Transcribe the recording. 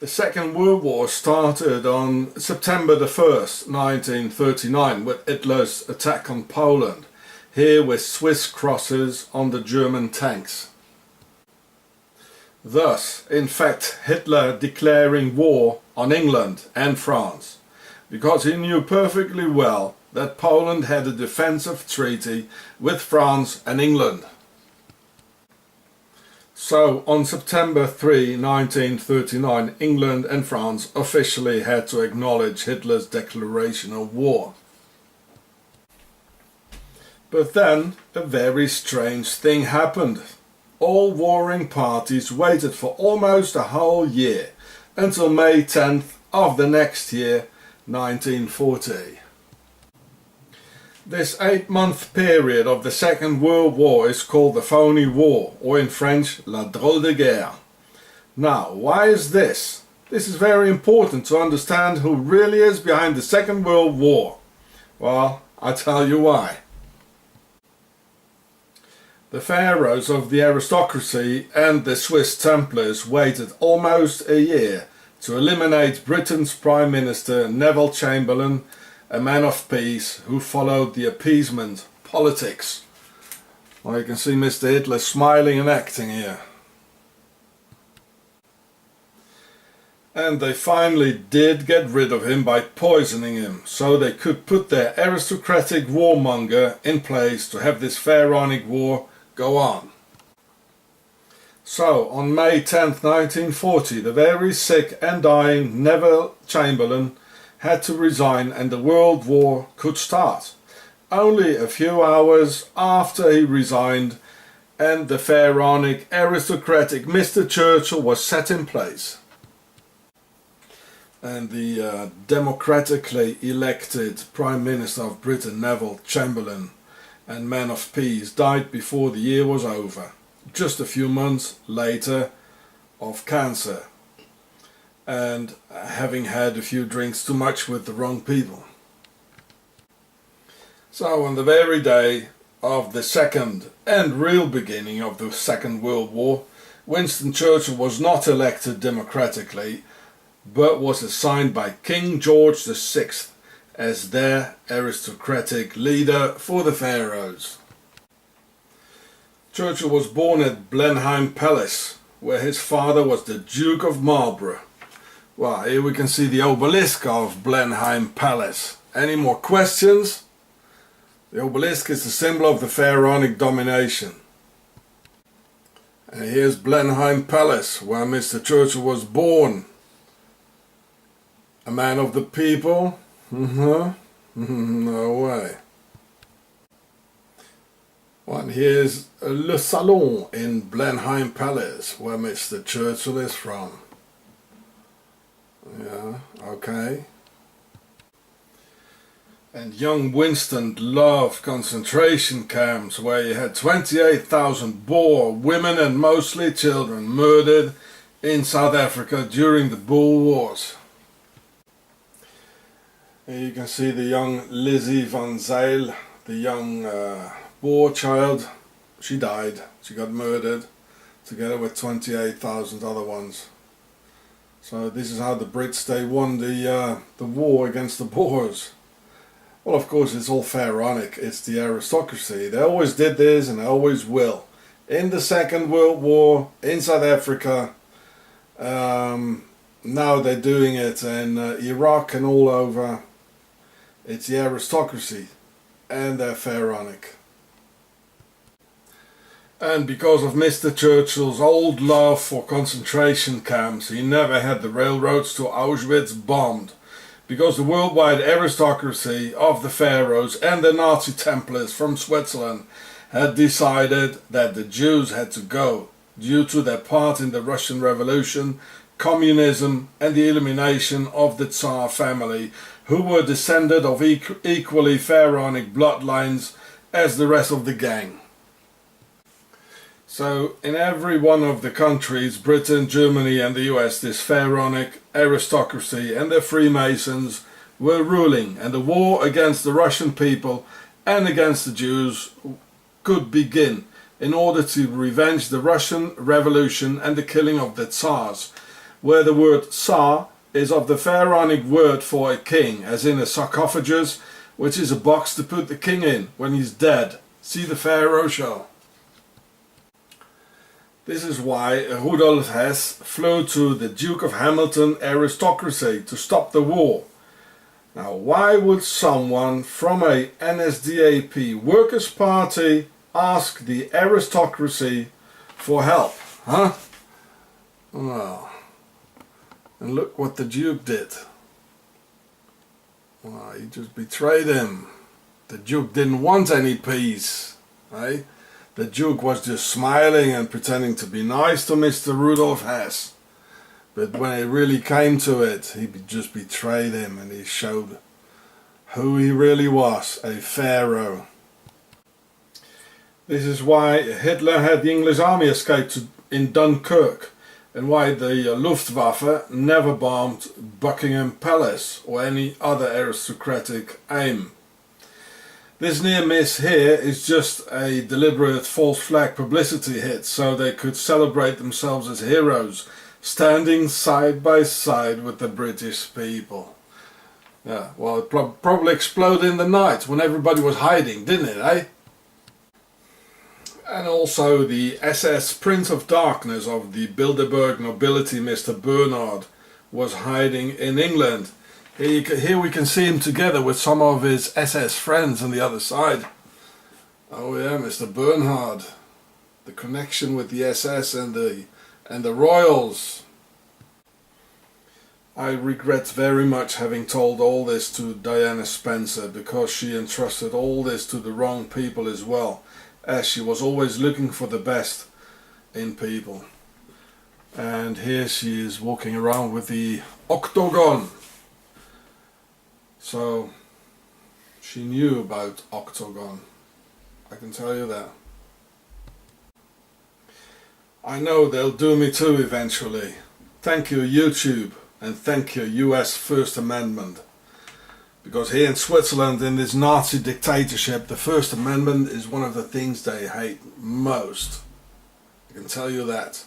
The Second World War started on September the 1st, 1939, with Hitler's attack on Poland, here with Swiss crosses on the German tanks. Thus, in fact, Hitler declaring war on England and France, because he knew perfectly well that Poland had a defensive treaty with France and England. So, on September 3, 1939, England and France officially had to acknowledge Hitler's declaration of war. But then, a very strange thing happened. All warring parties waited for almost a whole year, until May 10th of the next year, 1940. This 8-month period of the Second World War is called the Phoney War, or in French, La Drôle de Guerre. Now, why is this? This is very important to understand who really is behind the Second World War. Well, I'll tell you why. The pharaohs of the aristocracy and the Swiss Templars waited almost a year to eliminate Britain's Prime Minister Neville Chamberlain, a man of peace who followed the appeasement politics. Well, you can see Mr. Hitler smiling and acting here. And they finally did get rid of him by poisoning him, so they could put their aristocratic warmonger in place to have this pharaonic war go on. So, on May 10th, 1940, the very sick and dying Neville Chamberlain had to resign and the World War could start. Only a few hours after he resigned and the pharaonic aristocratic Mr. Churchill was set in place. And the democratically elected Prime Minister of Britain, Neville Chamberlain, and man of peace, died before the year was over, just a few months later, of cancer, and having had a few drinks too much with the wrong people. So on the very day of the second and real beginning of the Second World War, Winston Churchill was not elected democratically, but was assigned by King George VI as their aristocratic leader for the pharaohs. Churchill was born at Blenheim Palace, where his father was the Duke of Marlborough. Well, here we can see the obelisk of Blenheim Palace. Any more questions? The obelisk is the symbol of the pharaonic domination. And here's Blenheim Palace, where Mr. Churchill was born. A man of the people? No way. Well, and here's Le Salon in Blenheim Palace, where Mr. Churchill is from. Yeah, okay. And young Winston loved concentration camps where you had 28,000 Boer women and mostly children murdered in South Africa during the Boer Wars. Here you can see the young Lizzie van Zyl, the young Boer child. She died, she got murdered, together with 28,000 other ones. So this is how the Brits, they won the war against the Boers. Well, of course, it's all pharaonic. It's the aristocracy. They always did this and they always will. In the Second World War, in South Africa, now they're doing it in Iraq and all over. It's the aristocracy and they're pharaonic. And because of Mr. Churchill's old love for concentration camps, he never had the railroads to Auschwitz bombed. Because the worldwide aristocracy of the pharaohs and the Nazi Templars from Switzerland had decided that the Jews had to go due to their part in the Russian Revolution, communism and the elimination of the Tsar family, who were descended of equally pharaonic bloodlines as the rest of the gang. So in every one of the countries, Britain, Germany and the US, this pharaonic aristocracy and the Freemasons were ruling, and the war against the Russian people and against the Jews could begin in order to revenge the Russian Revolution and the killing of the Tsars, where the word Tsar is of the Pharaonic word for a king, as in a sarcophagus, which is a box to put the king in when he's dead. See the Pharaoh show. This is why Rudolf Hess flew to the Duke of Hamilton aristocracy to stop the war. Now, why would someone from a NSDAP Workers' Party ask the aristocracy for help? Huh? Well, and look what the Duke did. Well, he just betrayed him. The Duke didn't want any peace, eh? The Duke was just smiling and pretending to be nice to Mr. Rudolf Hess. But when it really came to it, he just betrayed him, and he showed who he really was, a pharaoh. This is why Hitler had the English army escape in Dunkirk, and why the Luftwaffe never bombed Buckingham Palace or any other aristocratic aim. This near miss here is just a deliberate false flag publicity hit, so they could celebrate themselves as heroes, standing side by side with the British people. Yeah, well, it probably exploded in the night when everybody was hiding, didn't it, eh? And also the SS Prince of Darkness of the Bilderberg nobility, Mr. Bernard, was hiding in England. Here we can see him together with some of his SS friends on the other side. Oh yeah, Mr. Bernhard. The connection with the SS and the royals. I regret very much having told all this to Diana Spencer, because she entrusted all this to the wrong people as well, as she was always looking for the best in people. And here she is walking around with the octagon. So she knew about octagon, I can tell you that. I know they'll do me too eventually. Thank you, YouTube. And thank you, US First Amendment. Because here in Switzerland, in this Nazi dictatorship, the First Amendment is one of the things they hate most. I can tell you that.